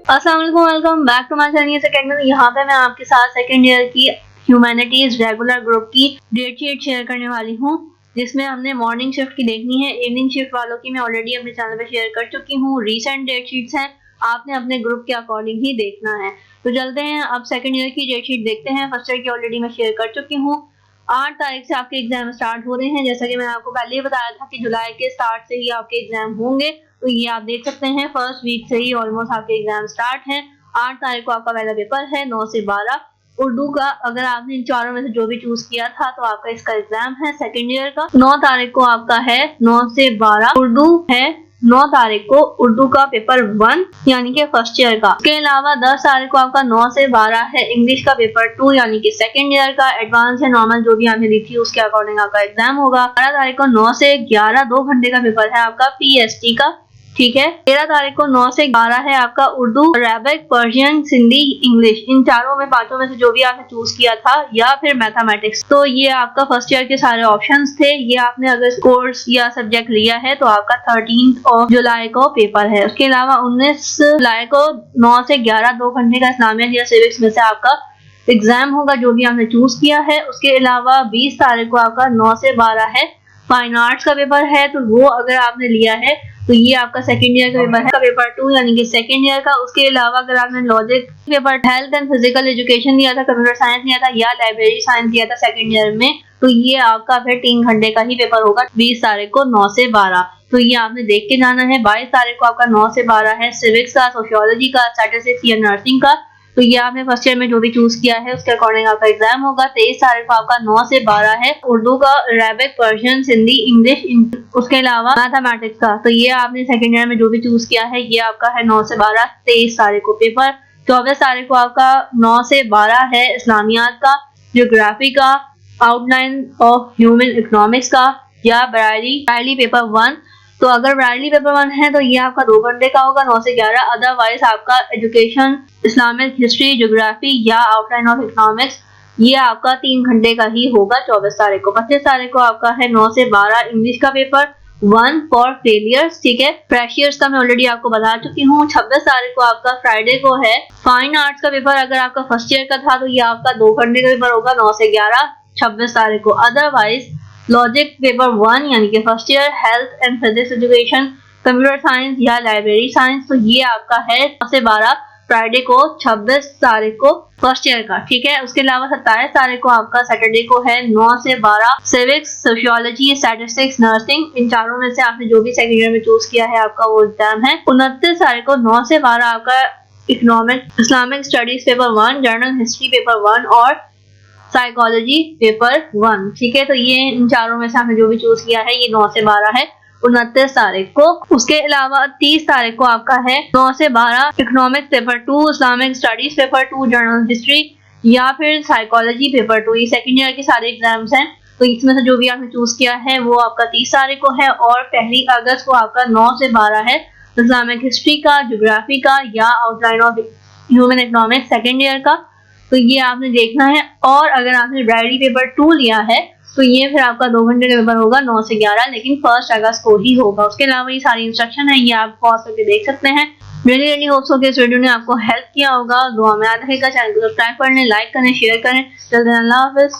अस्सलाम वालेकुम, welcome back to my channel academy. यहाँ पे मैं आपके साथ सेकंड ईयर की ह्यूमैनिटीज रेगुलर ग्रुप की डेट शीट शेयर करने वाली हूँ, जिसमें हमने मॉर्निंग शिफ्ट की देखनी है। इवनिंग शिफ्ट वालों की मैं ऑलरेडी अपने चैनल पे शेयर कर चुकी हूँ। रीसेंट डेट शीट्स हैं, आपने अपने ग्रुप के अकॉर्डिंग ही देखना है। तो चलते हैं अब सेकंड ईयर की डेट शीट देखते हैं। फर्स्ट ईयर की ऑलरेडी मैं शेयर कर चुकी हूँ। 8 तारीख से आपके एग्जाम स्टार्ट हो रहे हैं। जैसा कि मैंने आपको पहले ही बताया था कि जुलाई के स्टार्ट से ही आपके एग्जाम होंगे, तो ये आप देख सकते हैं फर्स्ट वीक से ही ऑलमोस्ट आपके एग्जाम स्टार्ट हैं। 8 तारीख को आपका पहला पेपर है 9 से 12 उर्दू का। अगर आपने इन चारों में से जो भी चूज किया था तो आपका इसका एग्जाम है सेकेंड ईयर का। 9 तारीख को आपका है 9 से 12 उर्दू है। 9 तारीख को उर्दू का पेपर 1 यानी कि फर्स्ट ईयर का। इसके अलावा 10 तारीख को आपका 9 से 12 है इंग्लिश का पेपर 2 यानी कि सेकेंड ईयर का। एडवांस या नॉर्मल जो भी आपने दी थी उसके अकॉर्डिंग आपका एग्जाम होगा। 12 तारीख को 9 से 11 2 घंटे का पेपर है आपका PST का, ठीक है। 13 तारीख को 9 से 12 है आपका Urdu, Arabic, Persian, Sindhi, English. इन चारों में पांचों में से जो भी आपने चूज किया था, या फिर मैथमेटिक्स। तो ये आपका फर्स्ट ईयर के सारे ऑप्शंस थे। ये आपने अगर कोर्स या सब्जेक्ट लिया है तो आपका 13 जुलाई को पेपर है। उसके अलावा 19 जुलाई को 9 से 11 2 घंटे का इस्लामियत या सिविक्स में से आपका एग्जाम होगा, जो भी आपने चूज किया है। उसके अलावा 20 तारीख को आपका 9 से 12 है फाइन आर्ट्स का पेपर है, तो वो अगर आपने लिया है तो ये आपका सेकंड ईयर का पेपर है, पेपर 2 यानी कि सेकंड ईयर का। उसके अलावा अगर आपने logic paper, health and physical education लिया था, कंप्यूटर साइंस लिया था या लाइब्रेरी साइंस लिया था सेकंड ईयर में, तो ये आपका फिर 3 घंटे का ही पेपर होगा 20 तारीख को 9 से 12। तो ये आपने देख के जाना है। 22 तारीख को आपका 9 से 12 है सिविक्स का, सोशियोलॉजी का, स्टैटिस्टिक्स या नर्सिंग का। तो ये आपने फर्स्ट ईयर में जो भी चूज किया है उसके अकॉर्डिंग आपका एग्जाम होगा। 23 तारीख को आपका 9 से 12 है उर्दू का, अरेबिक, पर्शियन, सिंधी, इंग्लिश, उसके अलावा मैथमेटिक्स का। तो ये आपने सेकंड ईयर में जो भी चूज किया है ये आपका है 9 से 12 23 तारीख को पेपर। 24 तारीख को आपका 9 से 12 है इस्लामियात का, ज्योग्राफी का, आउटलाइन ऑफ ह्यूमन इकोनॉमिक्स का या ब्रायली पेपर 1। तो अगर ब्रायली पेपर 1 है तो ये आपका 2 घंटे का होगा 9 से 11। अदरवाइज आपका एजुकेशन, इस्लामिक हिस्ट्री, ज्योग्राफी या आउटलाइन ऑफ इकोनॉमिक्स ये आपका 3 घंटे का ही होगा 24 तारीख को। 25 तारीख को आपका है 9 से 12 इंग्लिश का पेपर 1 फॉर फेलियर्स, ठीक है। फ्रेशियर्स का मैं ऑलरेडी आपको बता चुकी हूँ। 26 तारीख को आपका फ्राइडे को है फाइन आर्ट्स का पेपर। अगर आपका फर्स्ट ईयर का था तो ये आपका 2 घंटे का पेपर होगा 9 से 11 26 तारीख को। अदरवाइज लॉजिक पेपर 1 यानी कि first year, health and physics education, computer science या लाइब्रेरी साइंस, तो ये आपका है 9 से 12 फ्राइडे को 26 तारीख को फर्स्ट ईयर का, ठीक है। उसके अलावा 27 तारीख को आपका सैटरडे को है 9 से 12 सिविक्स, सोशियोलॉजी, स्टैटिस्टिक्स, नर्सिंग। इन चारों में से आपने जो भी सेकंड ईयर में चूज किया है आपका वो एग्जाम है। 29 तारीख को 9 से 12 आपका economic, Islamic studies paper 1, journal history paper 1 और साइकोलॉजी पेपर 1, ठीक है। तो ये इन चारों में से आपने जो भी चूज किया है ये 9 से 12 है 29 तारीख को। उसके अलावा 30 तारीख को आपका है 9 से 12 economics paper 2, Islamic studies paper 2, journal history या फिर साइकोलॉजी पेपर 2। ये सेकंड ईयर के सारे एग्जाम्स हैं, तो इसमें से जो भी आपने चूज किया है वो आपका 30 तारीख को है। और 1 अगस्त को आपका 9 से 12 है इस्लामिक हिस्ट्री का, ज्योग्राफी का या outline of human economics second year का। तो ये आपने देखना है। और अगर आपने ब्रायरी पेपर 2 लिया है तो ये फिर आपका 2 घंटे का पेपर होगा 9 से 11, लेकिन 1 अगस्त को ही होगा। उसके अलावा ये सारी इंस्ट्रक्शन है, ये आप पॉज करके देख सकते हैं। रियली होप्स हो कि इस वीडियो ने आपको हेल्प किया होगा। दुआ में याद रखेगा, चैनल को सब्सक्राइब कर लें, लाइक करें, शेयर करें। चलते हैं, अल्लाह हाफिज।